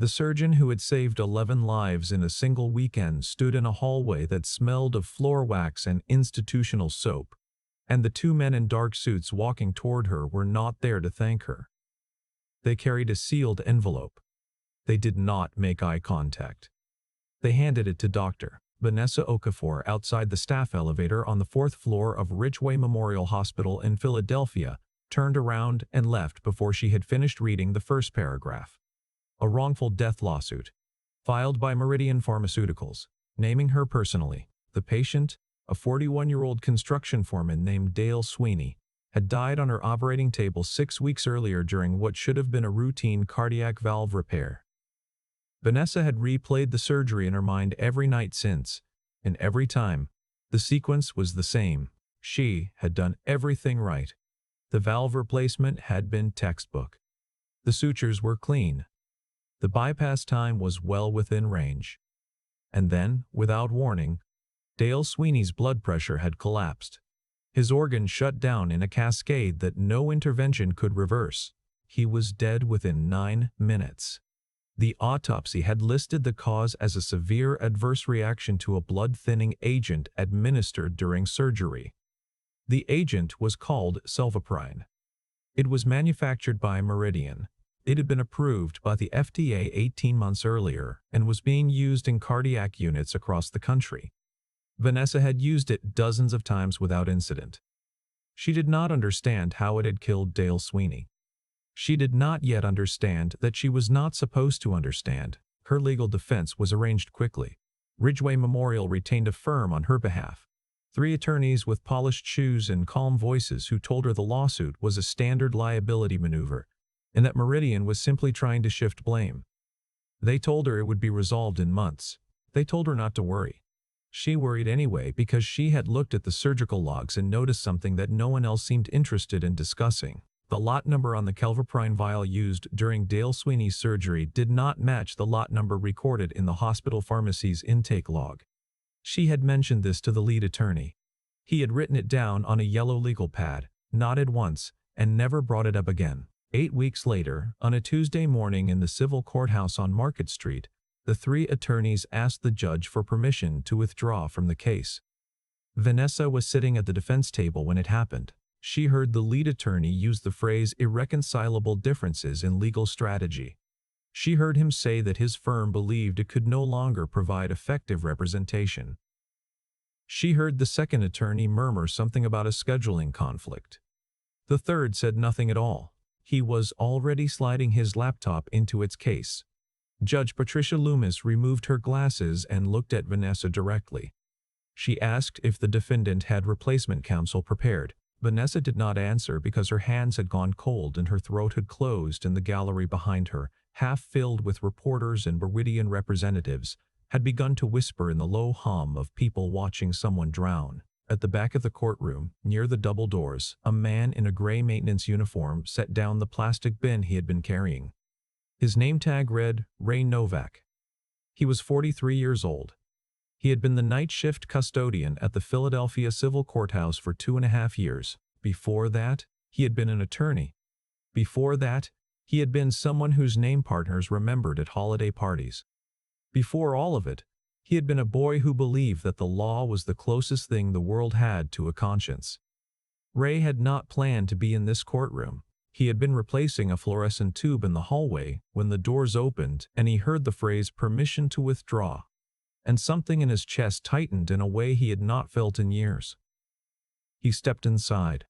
The surgeon who had saved 11 lives in a single weekend stood in a hallway that smelled of floor wax and institutional soap, and the two men in dark suits walking toward her were not there to thank her. They carried a sealed envelope. They did not make eye contact. They handed it to Dr. Vanessa Okafor outside the staff elevator on the 4th floor of Ridgeway Memorial Hospital in Philadelphia, turned around and left before she had finished reading the first paragraph. A wrongful death lawsuit, filed by Meridian Pharmaceuticals, naming her personally. The patient, a 41-year-old construction foreman named Dale Sweeney, had died on her operating table 6 weeks earlier during what should have been a routine cardiac valve repair. Vanessa had replayed the surgery in her mind every night since, and every time, the sequence was the same. She had done everything right. The valve replacement had been textbook. The sutures were clean. The bypass time was well within range. And then, without warning, Dale Sweeney's blood pressure had collapsed. His organs shut down in a cascade that no intervention could reverse. He was dead within 9 minutes. The autopsy had listed the cause as a severe adverse reaction to a blood-thinning agent administered during surgery. The agent was called sulfoprine. It was manufactured by Meridian. It had been approved by the FDA 18 months earlier and was being used in cardiac units across the country. Vanessa had used it dozens of times without incident. She did not understand how it had killed Dale Sweeney. She did not yet understand that she was not supposed to understand. Her legal defense was arranged quickly. Ridgeway Memorial retained a firm on her behalf. 3 attorneys with polished shoes and calm voices who told her the lawsuit was a standard liability maneuver, and that Meridian was simply trying to shift blame. They told her it would be resolved in months. They told her not to worry. She worried anyway because she had looked at the surgical logs and noticed something that no one else seemed interested in discussing. The lot number on the calvoprine vial used during Dale Sweeney's surgery did not match the lot number recorded in the hospital pharmacy's intake log. She had mentioned this to the lead attorney. He had written it down on a yellow legal pad, nodded once, and never brought it up again. 8 weeks later, on a Tuesday morning in the civil courthouse on Market Street, the 3 attorneys asked the judge for permission to withdraw from the case. Vanessa was sitting at the defense table when it happened. She heard the lead attorney use the phrase irreconcilable differences in legal strategy. She heard him say that his firm believed it could no longer provide effective representation. She heard the second attorney murmur something about a scheduling conflict. The third said nothing at all. He was already sliding his laptop into its case. Judge Patricia Loomis removed her glasses and looked at Vanessa directly. She asked if the defendant had replacement counsel prepared. Vanessa did not answer because her hands had gone cold and her throat had closed, and the gallery behind her, half filled with reporters and Meridian representatives, had begun to whisper in the low hum of people watching someone drown. At the back of the courtroom, near the double doors, a man in a gray maintenance uniform set down the plastic bin he had been carrying. His name tag read, Ray Novak. He was 43 years old. He had been the night shift custodian at the Philadelphia Civil Courthouse for 2.5 years. Before that, he had been an attorney. Before that, he had been someone whose name partners remembered at holiday parties. Before all of it, he had been a boy who believed that the law was the closest thing the world had to a conscience. Ray had not planned to be in this courtroom. He had been replacing a fluorescent tube in the hallway when the doors opened and he heard the phrase "permission to withdraw," and something in his chest tightened in a way he had not felt in years. He stepped inside.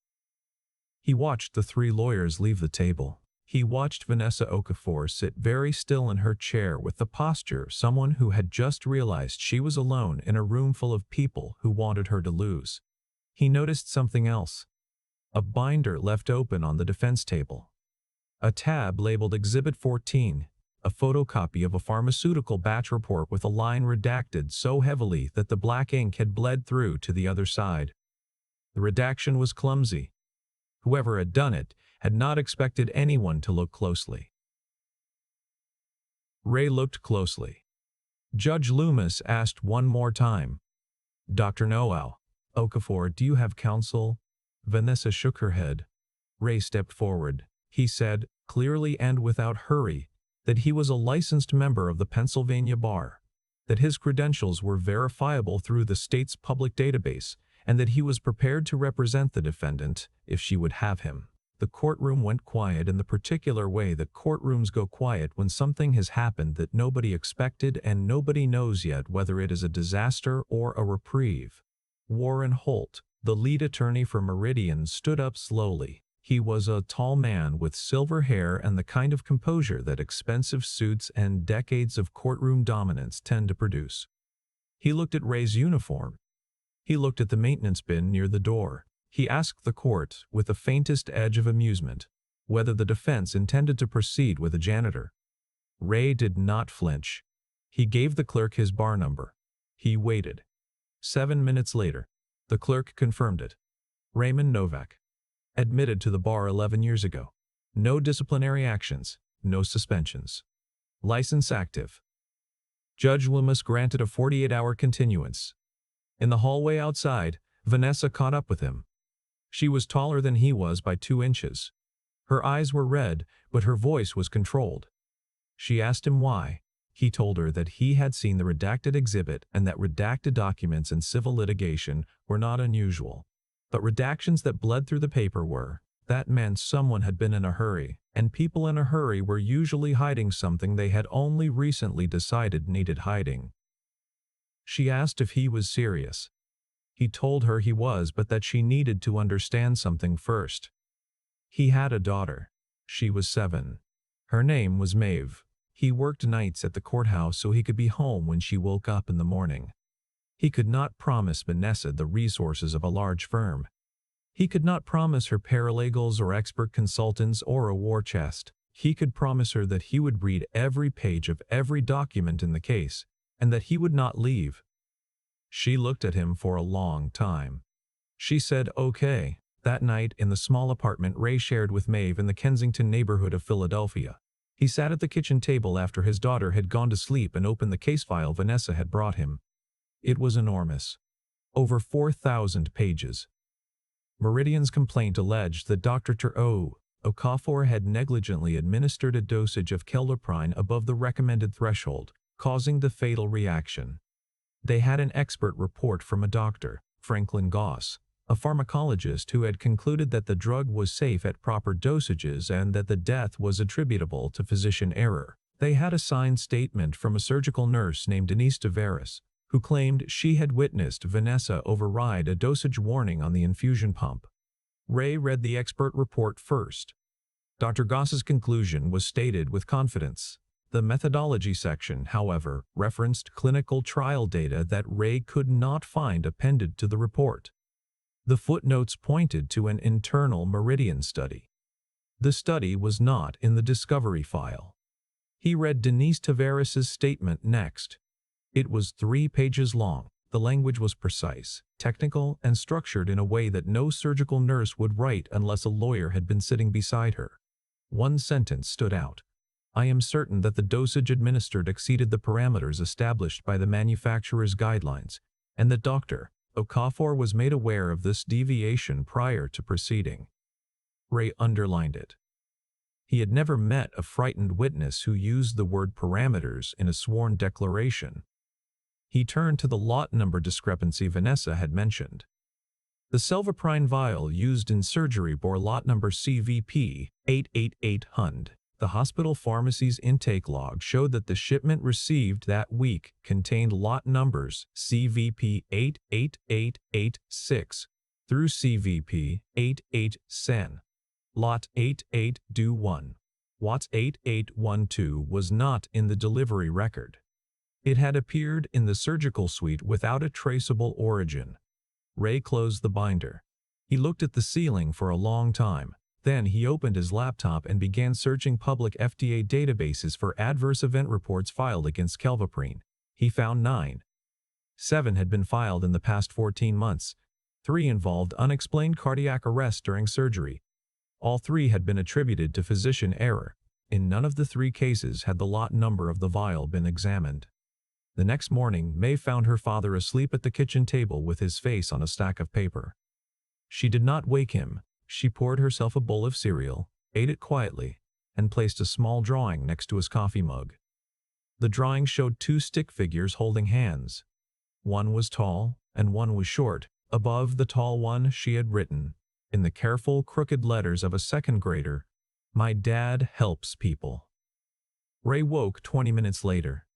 He watched the 3 lawyers leave the table. He watched Vanessa Okafor sit very still in her chair with the posture of someone who had just realized she was alone in a room full of people who wanted her to lose. He noticed something else. A binder left open on the defense table. A tab labeled Exhibit 14, a photocopy of a pharmaceutical batch report with a line redacted so heavily that the black ink had bled through to the other side. The redaction was clumsy. Whoever had done it had not expected anyone to look closely. Ray looked closely. Judge Loomis asked one more time, "Dr. Noel Okafor, do you have counsel?" Vanessa shook her head. Ray stepped forward. He said, clearly and without hurry, that he was a licensed member of the Pennsylvania Bar, that his credentials were verifiable through the state's public database, and that he was prepared to represent the defendant if she would have him. The courtroom went quiet in the particular way that courtrooms go quiet when something has happened that nobody expected and nobody knows yet whether it is a disaster or a reprieve. Warren Holt, the lead attorney for Meridian, stood up slowly. He was a tall man with silver hair and the kind of composure that expensive suits and decades of courtroom dominance tend to produce. He looked at Ray's uniform. He looked at the maintenance bin near the door. He asked the court, with the faintest edge of amusement, whether the defense intended to proceed with a janitor. Ray did not flinch. He gave the clerk his bar number. He waited. 7 minutes later, the clerk confirmed it. Raymond Novak. Admitted to the bar 11 years ago. No disciplinary actions, no suspensions. License active. Judge Loomis granted a 48-hour continuance. In the hallway outside, Vanessa caught up with him. She was taller than he was by 2 inches. Her eyes were red, but her voice was controlled. She asked him why. He told her that he had seen the redacted exhibit and that redacted documents in civil litigation were not unusual. But redactions that bled through the paper were. That meant someone had been in a hurry, and people in a hurry were usually hiding something they had only recently decided needed hiding. She asked if he was serious. He told her he was, but that she needed to understand something first. He had a daughter. She was 7. Her name was Maeve. He worked nights at the courthouse so he could be home when she woke up in the morning. He could not promise Vanessa the resources of a large firm. He could not promise her paralegals or expert consultants or a war chest. He could promise her that he would read every page of every document in the case, and that he would not leave. She looked at him for a long time. She said, "Okay." That night in the small apartment Ray shared with Maeve in the Kensington neighborhood of Philadelphia, he sat at the kitchen table after his daughter had gone to sleep and opened the case file Vanessa had brought him. It was enormous. Over 4,000 pages. Meridian's complaint alleged that Dr. Okafor had negligently administered a dosage of kelloprine above the recommended threshold, causing the fatal reaction. They had an expert report from a doctor, Franklin Goss, a pharmacologist who had concluded that the drug was safe at proper dosages and that the death was attributable to physician error. They had a signed statement from a surgical nurse named Denise Tavares, who claimed she had witnessed Vanessa override a dosage warning on the infusion pump. Ray read the expert report first. Dr. Goss's conclusion was stated with confidence. The methodology section, however, referenced clinical trial data that Ray could not find appended to the report. The footnotes pointed to an internal Meridian study. The study was not in the discovery file. He read Denise Tavares' statement next. It was 3 pages long. The language was precise, technical, and structured in a way that no surgical nurse would write unless a lawyer had been sitting beside her. One sentence stood out. "I am certain that the dosage administered exceeded the parameters established by the manufacturer's guidelines, and that Dr. Okafor was made aware of this deviation prior to proceeding." Ray underlined it. He had never met a frightened witness who used the word parameters in a sworn declaration. He turned to the lot number discrepancy Vanessa had mentioned. The selvaprine vial used in surgery bore lot number CVP 888 HUND. The hospital pharmacy's intake log showed that the shipment received that week contained lot numbers CVP 88886 through CVP 88SEN. Lot 8821. Lot 8812 was not in the delivery record. It had appeared in the surgical suite without a traceable origin. Ray closed the binder. He looked at the ceiling for a long time. Then he opened his laptop and began searching public FDA databases for adverse event reports filed against kelvoprine. He found 9. 7 had been filed in the past 14 months. 3 involved unexplained cardiac arrest during surgery. All 3 had been attributed to physician error. In none of the 3 cases had the lot number of the vial been examined. The next morning, May found her father asleep at the kitchen table with his face on a stack of paper. She did not wake him. She poured herself a bowl of cereal, ate it quietly, and placed a small drawing next to his coffee mug. The drawing showed two stick figures holding hands. One was tall, and one was short. Above the tall one, she had written, in the careful, crooked letters of a second grader, "My dad helps people." Ray woke 20 minutes later.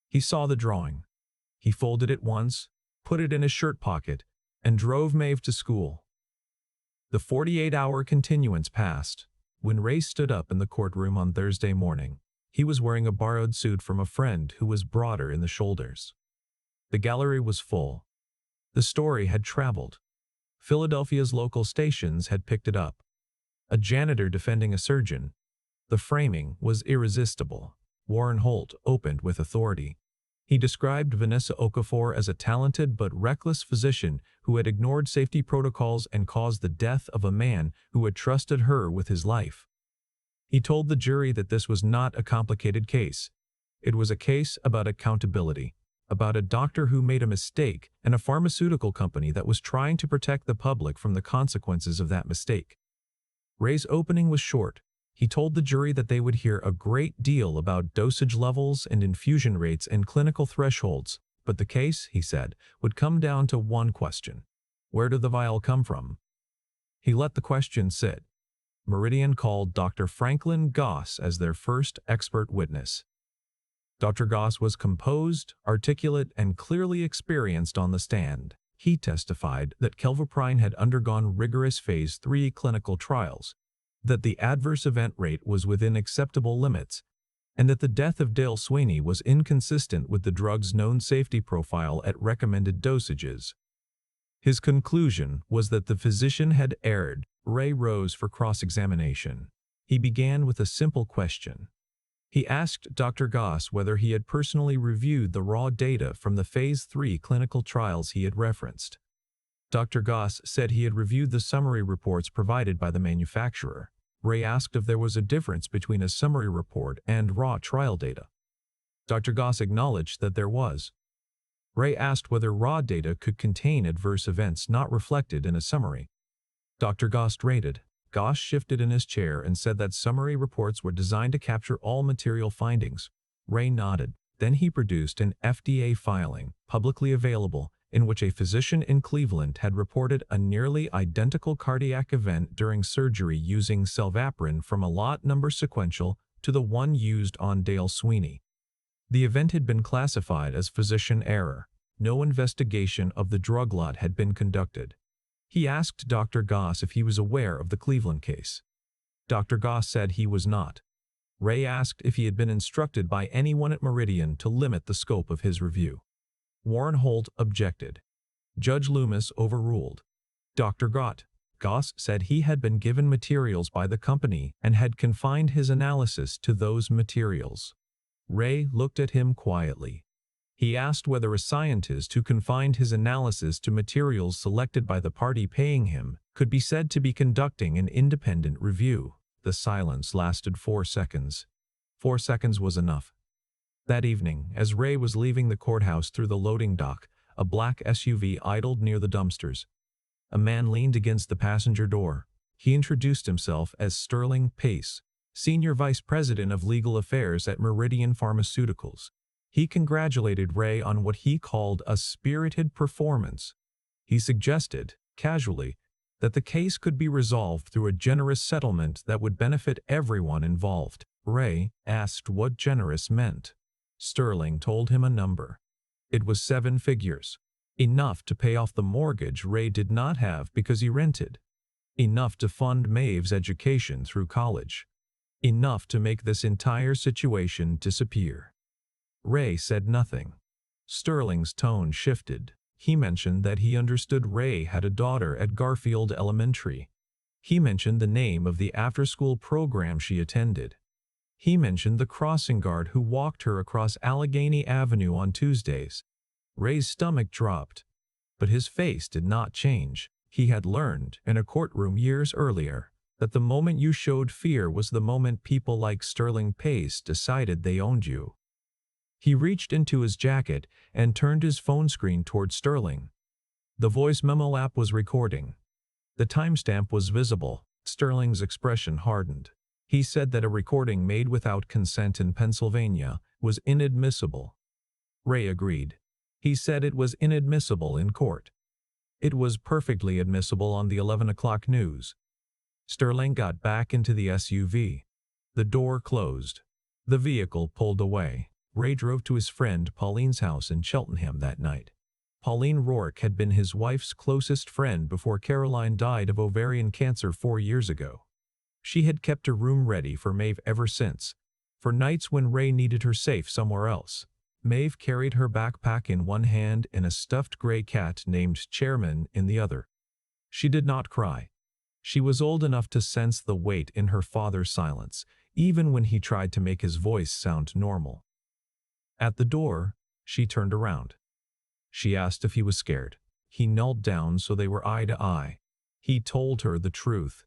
He saw the drawing. He folded it once, put it in his shirt pocket, and drove Maeve to school. The 48-hour continuance passed. When Ray stood up in the courtroom on Thursday morning, he was wearing a borrowed suit from a friend who was broader in the shoulders. The gallery was full. The story had traveled. Philadelphia's local stations had picked it up. A janitor defending a surgeon. The framing was irresistible. Warren Holt opened with authority. He described Vanessa Okafor as a talented but reckless physician who had ignored safety protocols and caused the death of a man who had trusted her with his life. He told the jury that this was not a complicated case. It was a case about accountability, about a doctor who made a mistake and a pharmaceutical company that was trying to protect the public from the consequences of that mistake. Ray's opening was short. He told the jury that they would hear a great deal about dosage levels and infusion rates and clinical thresholds, but the case, he said, would come down to one question. Where did the vial come from? He let the question sit. Meridian called Dr. Franklin Goss as their first expert witness. Dr. Goss was composed, articulate, and clearly experienced on the stand. He testified that kelvoprine had undergone rigorous Phase 3 clinical trials, that the adverse event rate was within acceptable limits, and that the death of Dale Sweeney was inconsistent with the drug's known safety profile at recommended dosages. His conclusion was that the physician had erred. Ray rose for cross-examination. He began with a simple question. He asked Dr. Goss whether he had personally reviewed the raw data from the Phase 3 clinical trials he had referenced. Dr. Goss said he had reviewed the summary reports provided by the manufacturer. Ray asked if there was a difference between a summary report and raw trial data. Dr. Goss acknowledged that there was. Ray asked whether raw data could contain adverse events not reflected in a summary. Dr. Goss rated. Goss shifted in his chair and said that summary reports were designed to capture all material findings. Ray nodded. Then he produced an FDA filing, publicly available, in which a physician in Cleveland had reported a nearly identical cardiac event during surgery using selvaparin from a lot number sequential to the one used on Dale Sweeney. The event had been classified as physician error. No investigation of the drug lot had been conducted. He asked Dr. Goss if he was aware of the Cleveland case. Dr. Goss said he was not. Ray asked if he had been instructed by anyone at Meridian to limit the scope of his review. Warren Holt objected. Judge Loomis overruled. Dr. Goss said he had been given materials by the company and had confined his analysis to those materials. Ray looked at him quietly. He asked whether a scientist who confined his analysis to materials selected by the party paying him could be said to be conducting an independent review. The silence lasted 4 seconds. 4 seconds was enough. That evening, as Ray was leaving the courthouse through the loading dock, a black SUV idled near the dumpsters. A man leaned against the passenger door. He introduced himself as Sterling Pace, Senior Vice President of Legal Affairs at Meridian Pharmaceuticals. He congratulated Ray on what he called a spirited performance. He suggested, casually, that the case could be resolved through a generous settlement that would benefit everyone involved. Ray asked what generous meant. Sterling told him a number. It was 7 figures. Enough to pay off the mortgage Ray did not have because he rented. Enough to fund Maeve's education through college. Enough to make this entire situation disappear. Ray said nothing. Sterling's tone shifted. He mentioned that he understood Ray had a daughter at Garfield Elementary. He mentioned the name of the after-school program she attended. He mentioned the crossing guard who walked her across Allegheny Avenue on Tuesdays. Ray's stomach dropped, but his face did not change. He had learned, in a courtroom years earlier, that the moment you showed fear was the moment people like Sterling Pace decided they owned you. He reached into his jacket and turned his phone screen toward Sterling. The voice memo app was recording. The timestamp was visible. Sterling's expression hardened. He said that a recording made without consent in Pennsylvania was inadmissible. Ray agreed. He said it was inadmissible in court. It was perfectly admissible on the 11 o'clock news. Sterling got back into the SUV. The door closed. The vehicle pulled away. Ray drove to his friend Pauline's house in Cheltenham that night. Pauline Rourke had been his wife's closest friend before Caroline died of ovarian cancer 4 years ago. She had kept her room ready for Maeve ever since, for nights when Ray needed her safe somewhere else. Maeve carried her backpack in one hand and a stuffed gray cat named Chairman in the other. She did not cry. She was old enough to sense the weight in her father's silence, even when he tried to make his voice sound normal. At the door, she turned around. She asked if he was scared. He knelt down so they were eye to eye. He told her the truth.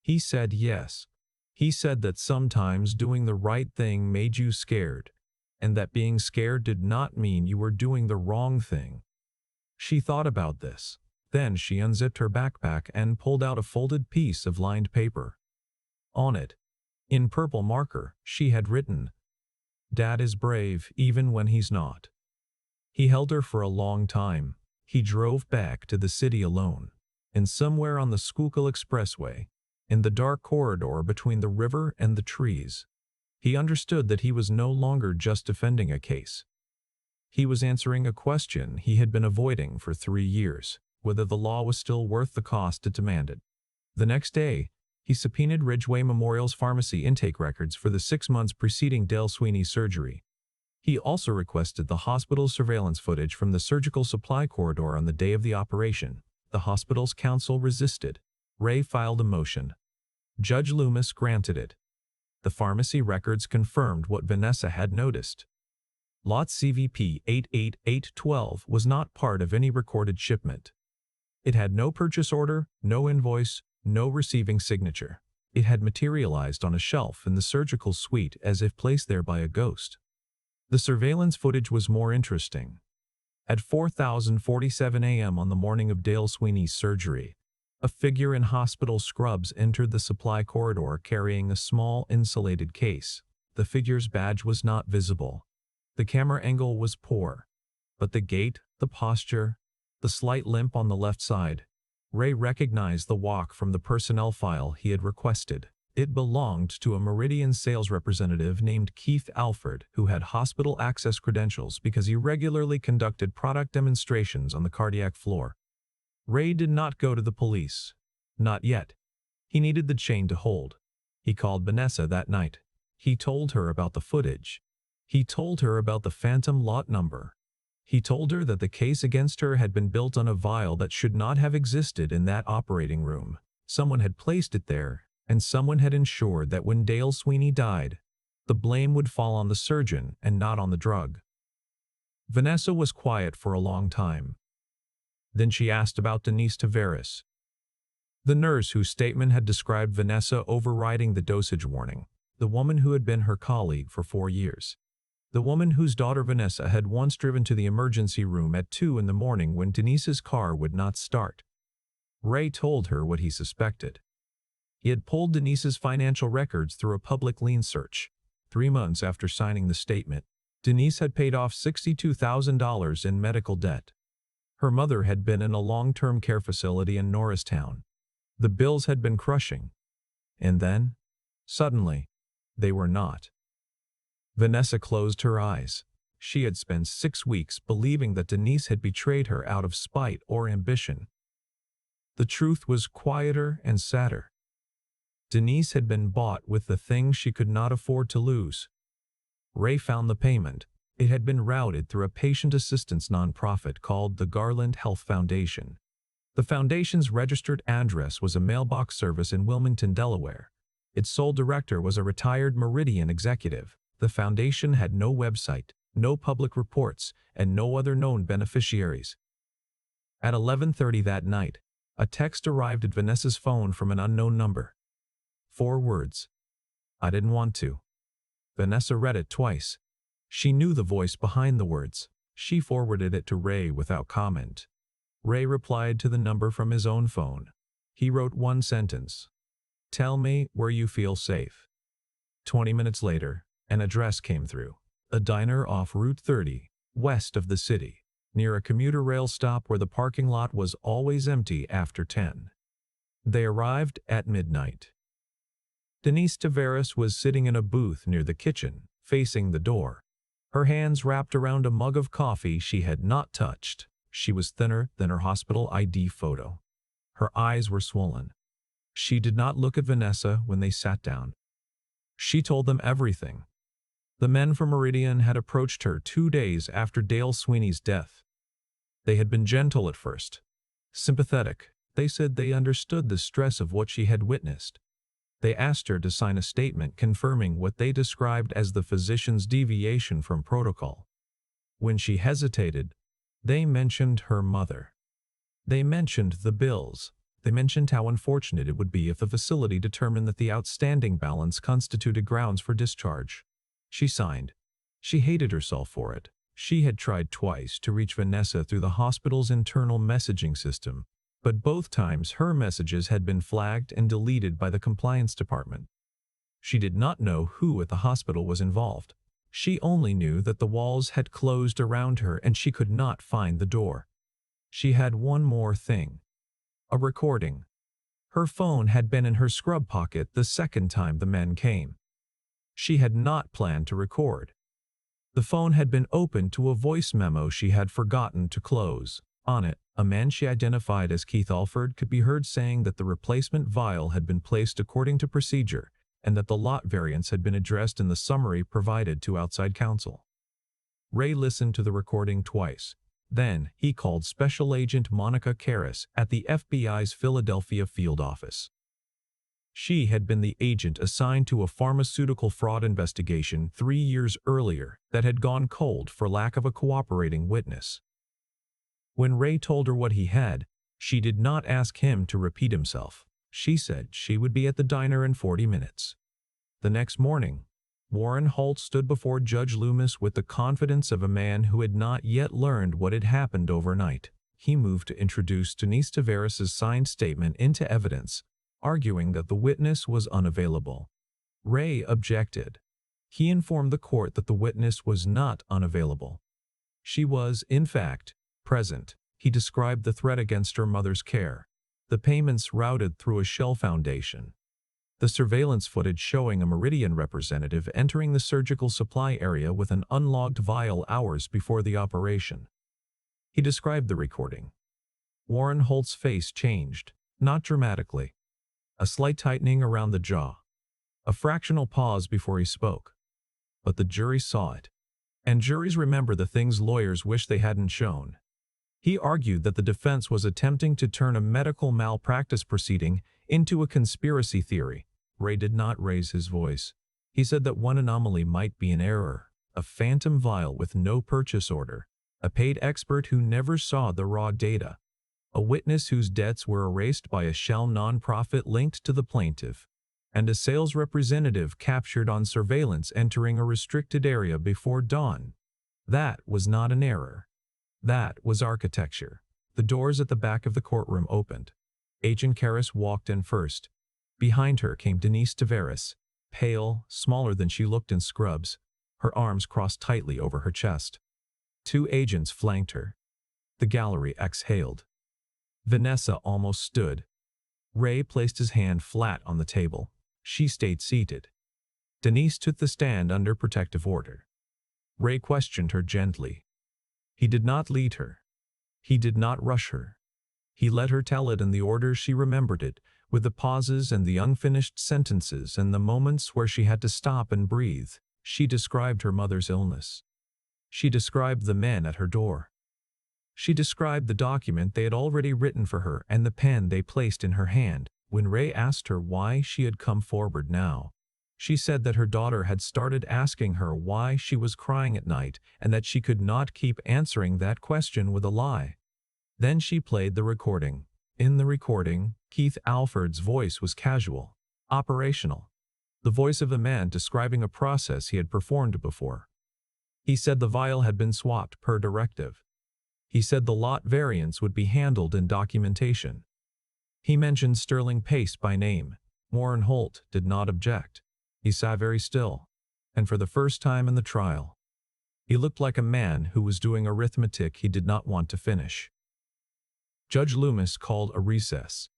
He said yes. He said that sometimes doing the right thing made you scared, and that being scared did not mean you were doing the wrong thing. She thought about this. Then she unzipped her backpack and pulled out a folded piece of lined paper. On it, in purple marker, she had written, "Dad is brave even when he's not." He held her for a long time. He drove back to the city alone, and somewhere on the Schuylkill Expressway, in the dark corridor between the river and the trees, he understood that he was no longer just defending a case. He was answering a question he had been avoiding for 3 years, whether the law was still worth the cost it demanded. The next day, he subpoenaed Ridgeway Memorial's pharmacy intake records for the 6 months preceding Dale Sweeney's surgery. He also requested the hospital's surveillance footage from the surgical supply corridor on the day of the operation. The hospital's counsel resisted. Ray filed a motion. Judge Loomis granted it. The pharmacy records confirmed what Vanessa had noticed. Lot CVP 88812 was not part of any recorded shipment. It had no purchase order, no invoice, no receiving signature. It had materialized on a shelf in the surgical suite as if placed there by a ghost. The surveillance footage was more interesting. At 4:47 a.m. on the morning of Dale Sweeney's surgery, a figure in hospital scrubs entered the supply corridor carrying a small insulated case. The figure's badge was not visible. The camera angle was poor, but the gait, the posture, the slight limp on the left side. Ray recognized the walk from the personnel file he had requested. It belonged to a Meridian sales representative named Keith Alford, who had hospital access credentials because he regularly conducted product demonstrations on the cardiac floor. Ray did not go to the police. Not yet. He needed the chain to hold. He called Vanessa that night. He told her about the footage. He told her about the phantom lot number. He told her that the case against her had been built on a vial that should not have existed in that operating room. Someone had placed it there, and someone had ensured that when Dale Sweeney died, the blame would fall on the surgeon and not on the drug. Vanessa was quiet for a long time. Then she asked about Denise Tavares, the nurse whose statement had described Vanessa overriding the dosage warning, the woman who had been her colleague for 4 years. The woman whose daughter Vanessa had once driven to the emergency room at 2 in the morning when Denise's car would not start. Ray told her what he suspected. He had pulled Denise's financial records through a public lien search. 3 months after signing the statement, Denise had paid off $62,000 in medical debt. Her mother had been in a long-term care facility in Norristown. The bills had been crushing. And then, suddenly, they were not. Vanessa closed her eyes. She had spent 6 weeks believing that Denise had betrayed her out of spite or ambition. The truth was quieter and sadder. Denise had been bought with the thing she could not afford to lose. Ray found the payment. It had been routed through a patient assistance nonprofit called the Garland Health Foundation. The foundation's registered address was a mailbox service in Wilmington, Delaware. Its sole director was a retired Meridian executive. The foundation had no website, no public reports, and no other known beneficiaries. At 11:30 that night, a text arrived at Vanessa's phone from an unknown number. 4 words. "I didn't want to." Vanessa read it twice. She knew the voice behind the words. She forwarded it to Ray without comment. Ray replied to the number from his own phone. He wrote 1 sentence. "Tell me where you feel safe." 20 minutes later, an address came through. A diner off Route 30, west of the city, near a commuter rail stop where the parking lot was always empty after 10. They arrived at midnight. Denise Tavares was sitting in a booth near the kitchen, facing the door. Her hands wrapped around a mug of coffee she had not touched. She was thinner than her hospital ID photo. Her eyes were swollen. She did not look at Vanessa when they sat down. She told them everything. The men from Meridian had approached her 2 days after Dale Sweeney's death. They had been gentle at first, sympathetic. They said they understood the stress of what she had witnessed. They asked her to sign a statement confirming what they described as the physician's deviation from protocol. When she hesitated, they mentioned her mother. They mentioned the bills. They mentioned how unfortunate it would be if the facility determined that the outstanding balance constituted grounds for discharge. She signed. She hated herself for it. She had tried twice to reach Vanessa through the hospital's internal messaging system, but both times her messages had been flagged and deleted by the compliance department. She did not know who at the hospital was involved. She only knew that the walls had closed around her and she could not find the door. She had one more thing. A recording. Her phone had been in her scrub pocket the second time the men came. She had not planned to record. The phone had been opened to a voice memo she had forgotten to close. On it, a man she identified as Keith Alford could be heard saying that the replacement vial had been placed according to procedure and that the lot variance had been addressed in the summary provided to outside counsel. Ray listened to the recording twice. Then, he called Special Agent Monica Karras at the FBI's Philadelphia field office. She had been the agent assigned to a pharmaceutical fraud investigation 3 years earlier that had gone cold for lack of a cooperating witness. When Ray told her what he had, she did not ask him to repeat himself. She said she would be at the diner in 40 minutes. The next morning, Warren Holt stood before Judge Loomis with the confidence of a man who had not yet learned what had happened overnight. He moved to introduce Denise Tavares' signed statement into evidence, arguing that the witness was unavailable. Ray objected. He informed the court that the witness was not unavailable. She was, in fact, present. He described the threat against her mother's care, the payments routed through a shell foundation, the surveillance footage showing a Meridian representative entering the surgical supply area with an unlogged vial hours before the operation. He described the recording. Warren Holt's face changed, not dramatically. A slight tightening around the jaw. A fractional pause before he spoke. But the jury saw it. And juries remember the things lawyers wish they hadn't shown. He argued that the defense was attempting to turn a medical malpractice proceeding into a conspiracy theory. Ray did not raise his voice. He said that one anomaly might be an error, a phantom vial with no purchase order, a paid expert who never saw the raw data, a witness whose debts were erased by a shell nonprofit linked to the plaintiff, and a sales representative captured on surveillance entering a restricted area before dawn. That was not an error. That was architecture. The doors at the back of the courtroom opened. Agent Karras walked in first. Behind her came Denise Tavares, pale, smaller than she looked in scrubs, her arms crossed tightly over her chest. 2 agents flanked her. The gallery exhaled. Vanessa almost stood. Ray placed his hand flat on the table. She stayed seated. Denise took the stand under protective order. Ray questioned her gently. He did not lead her. He did not rush her. He let her tell it in the order she remembered it, with the pauses and the unfinished sentences and the moments where she had to stop and breathe. She described her mother's illness. She described the men at her door. She described the document they had already written for her and the pen they placed in her hand. When Ray asked her why she had come forward now, she said that her daughter had started asking her why she was crying at night and that she could not keep answering that question with a lie. Then she played the recording. In the recording, Keith Alford's voice was casual, operational, the voice of a man describing a process he had performed before. He said the vial had been swapped per directive. He said the lot variance would be handled in documentation. He mentioned Sterling Pace by name. Warren Holt did not object. He sat very still, and for the first time in the trial, he looked like a man who was doing arithmetic he did not want to finish. Judge Loomis called a recess.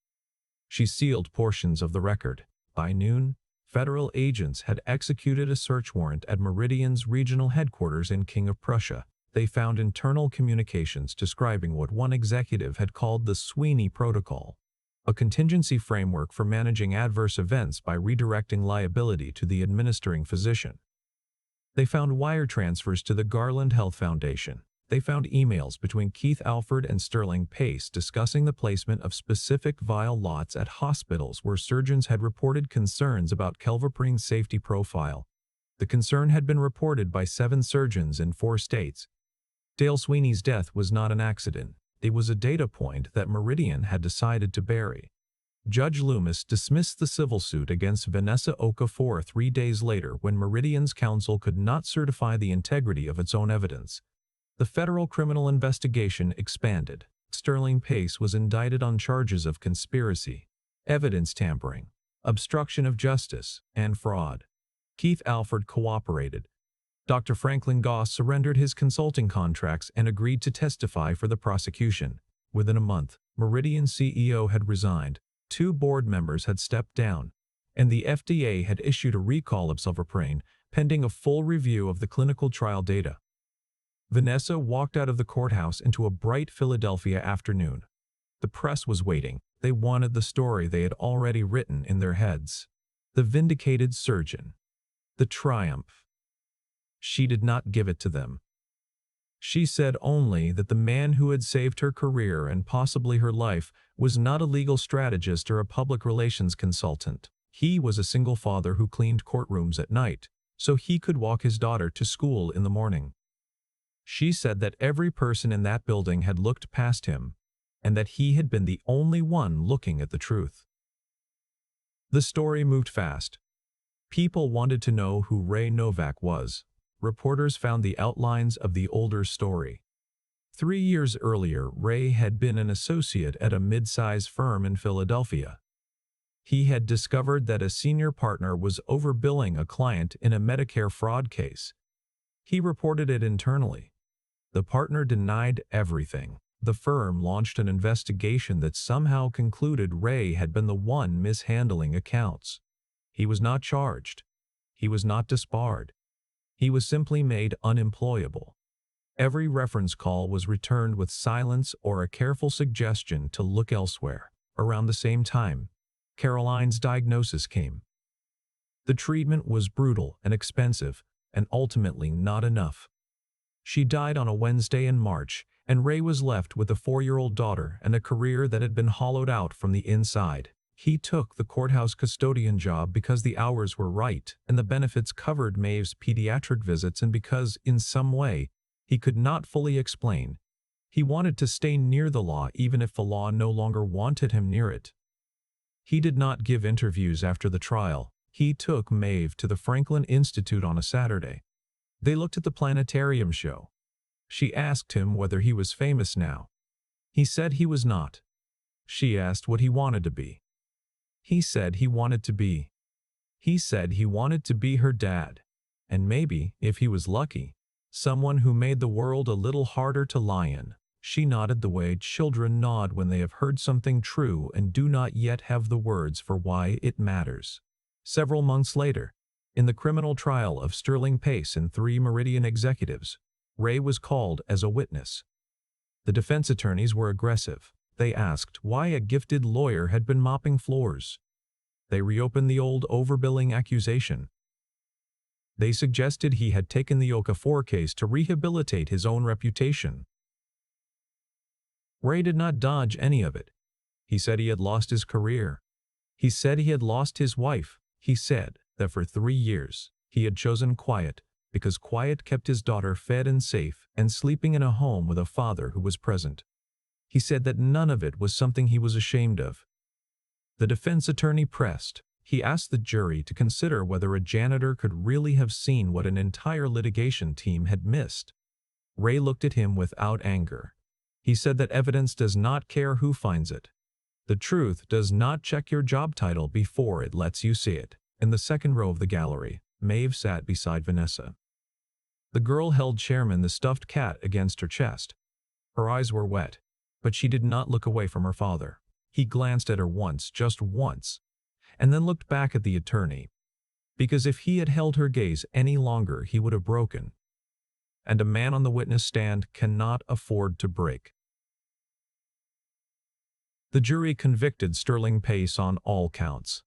She sealed portions of the record. By noon, federal agents had executed a search warrant at Meridian's regional headquarters in King of Prussia. They found internal communications describing what one executive had called the Sweeney Protocol, a contingency framework for managing adverse events by redirecting liability to the administering physician. They found wire transfers to the Garland Health Foundation. They found emails between Keith Alford and Sterling Pace discussing the placement of specific vial lots at hospitals where surgeons had reported concerns about kelvoprine's safety profile. The concern had been reported by 7 surgeons in 4 states. Dale Sweeney's death was not an accident. It was a data point that Meridian had decided to bury. Judge Loomis dismissed the civil suit against Vanessa Okafor 3 days later when Meridian's counsel could not certify the integrity of its own evidence. The federal criminal investigation expanded. Sterling Pace was indicted on charges of conspiracy, evidence tampering, obstruction of justice, and fraud. Keith Alford cooperated. Dr. Franklin Goss surrendered his consulting contracts and agreed to testify for the prosecution. Within a month, Meridian's CEO had resigned, 2 board members had stepped down, and the FDA had issued a recall of silverprane, pending a full review of the clinical trial data. Vanessa walked out of the courthouse into a bright Philadelphia afternoon. The press was waiting. They wanted the story they had already written in their heads. The vindicated surgeon. The triumph. She did not give it to them. She said only that the man who had saved her career and possibly her life was not a legal strategist or a public relations consultant. He was a single father who cleaned courtrooms at night, so he could walk his daughter to school in the morning. She said that every person in that building had looked past him, and that he had been the only one looking at the truth. The story moved fast. People wanted to know who Ray Novak was. Reporters found the outlines of the older story. 3 years earlier, Ray had been an associate at a mid-size firm in Philadelphia. He had discovered that a senior partner was overbilling a client in a Medicare fraud case. He reported it internally. The partner denied everything. The firm launched an investigation that somehow concluded Ray had been the one mishandling accounts. He was not charged. He was not disbarred. He was simply made unemployable. Every reference call was returned with silence or a careful suggestion to look elsewhere. Around the same time, Caroline's diagnosis came. The treatment was brutal and expensive, and ultimately not enough. She died on a Wednesday in March, and Ray was left with a 4-year-old daughter and a career that had been hollowed out from the inside. He took the courthouse custodian job because the hours were right and the benefits covered Maeve's pediatric visits, and because, in some way, he could not fully explain. He wanted to stay near the law even if the law no longer wanted him near it. He did not give interviews after the trial. He took Maeve to the Franklin Institute on a Saturday. They looked at the planetarium show. She asked him whether he was famous now. He said he was not. She asked what he wanted to be. He said he wanted to be. He said he wanted to be her dad. And maybe, if he was lucky, someone who made the world a little harder to lie in. She nodded the way children nod when they have heard something true and do not yet have the words for why it matters. Several months later, in the criminal trial of Sterling Pace and 3 Meridian executives, Ray was called as a witness. The defense attorneys were aggressive. They asked why a gifted lawyer had been mopping floors. They reopened the old overbilling accusation. They suggested he had taken the Okafor case to rehabilitate his own reputation. Ray did not dodge any of it. He said he had lost his career. He said he had lost his wife. He said that for 3 years, he had chosen quiet because quiet kept his daughter fed and safe and sleeping in a home with a father who was present. He said that none of it was something he was ashamed of. The defense attorney pressed. He asked the jury to consider whether a janitor could really have seen what an entire litigation team had missed. Ray looked at him without anger. He said that evidence does not care who finds it. The truth does not check your job title before it lets you see it. In the second row of the gallery, Maeve sat beside Vanessa. The girl held Chairman the stuffed cat against her chest. Her eyes were wet, but she did not look away from her father. He glanced at her once, just once, and then looked back at the attorney, because if he had held her gaze any longer, he would have broken. And a man on the witness stand cannot afford to break. The jury convicted Sterling Pace on all counts.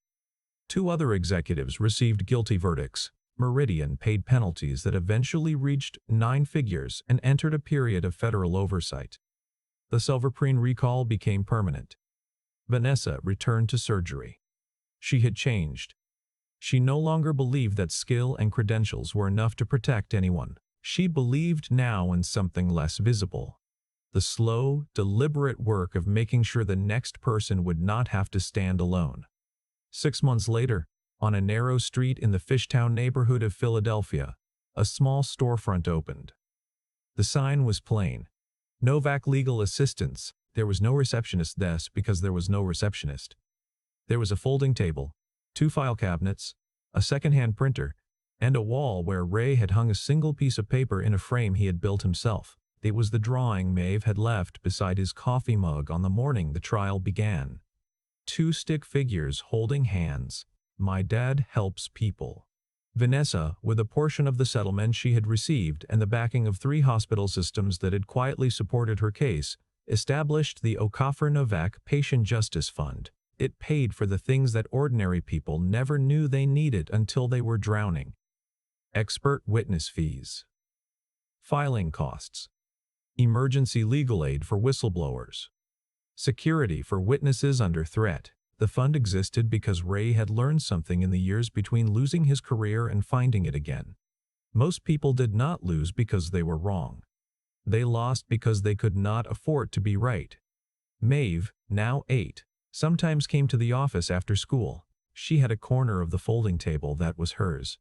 2 other executives received guilty verdicts. Meridian paid penalties that eventually reached 9 figures and entered a period of federal oversight. The Silverpreen recall became permanent. Vanessa returned to surgery. She had changed. She no longer believed that skill and credentials were enough to protect anyone. She believed now in something less visible. The slow, deliberate work of making sure the next person would not have to stand alone. 6 months later, on a narrow street in the Fishtown neighborhood of Philadelphia, a small storefront opened. The sign was plain. Novak Legal Assistance. There was no receptionist desk because there was no receptionist. There was a folding table, 2 file cabinets, a second-hand printer, and a wall where Ray had hung a single piece of paper in a frame he had built himself. It was the drawing Maeve had left beside his coffee mug on the morning the trial began. 2 stick figures holding hands. My dad helps people. Vanessa, with a portion of the settlement she had received and the backing of 3 hospital systems that had quietly supported her case, established the Okafor Novak Patient Justice Fund. It paid for the things that ordinary people never knew they needed until they were drowning. Expert witness fees. Filing costs. Emergency legal aid for whistleblowers. Security for witnesses under threat. The fund existed because Ray had learned something in the years between losing his career and finding it again. Most people did not lose because they were wrong. They lost because they could not afford to be right. Maeve, now 8, sometimes came to the office after school. She had a corner of the folding table that was hers.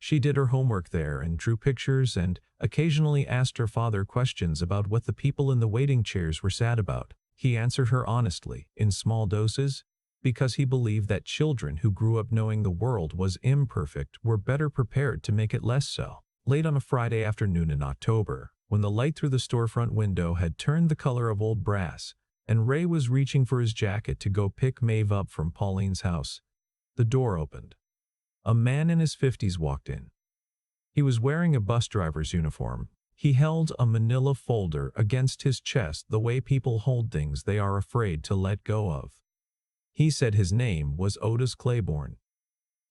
She did her homework there and drew pictures and occasionally asked her father questions about what the people in the waiting chairs were sad about. He answered her honestly, in small doses, because he believed that children who grew up knowing the world was imperfect were better prepared to make it less so. Late on a Friday afternoon in October, when the light through the storefront window had turned the color of old brass, and Ray was reaching for his jacket to go pick Maeve up from Pauline's house, the door opened. A man in his 50s walked in. He was wearing a bus driver's uniform. He held a manila folder against his chest the way people hold things they are afraid to let go of. He said his name was Otis Claiborne.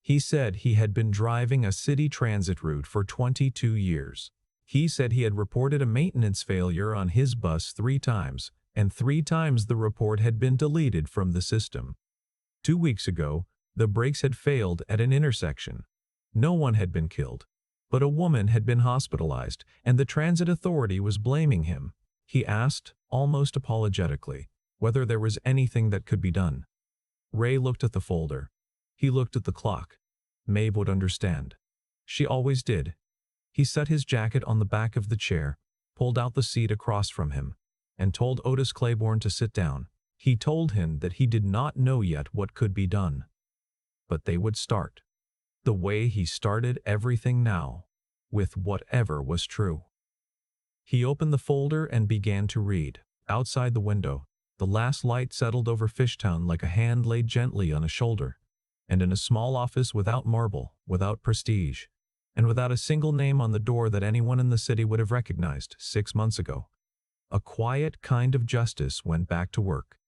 He said he had been driving a city transit route for 22 years. He said he had reported a maintenance failure on his bus 3 times, and 3 times the report had been deleted from the system. 2 weeks ago, the brakes had failed at an intersection. No one had been killed, but a woman had been hospitalized, and the transit authority was blaming him. He asked, almost apologetically, whether there was anything that could be done. Ray looked at the folder. He looked at the clock. Maeve would understand. She always did. He set his jacket on the back of the chair, pulled out the seat across from him, and told Otis Claiborne to sit down. He told him that he did not know yet what could be done. But they would start. The way he started everything now, with whatever was true. He opened the folder and began to read. Outside the window, the last light settled over Fishtown like a hand laid gently on a shoulder, and in a small office without marble, without prestige, and without a single name on the door that anyone in the city would have recognized 6 months ago, a quiet kind of justice went back to work.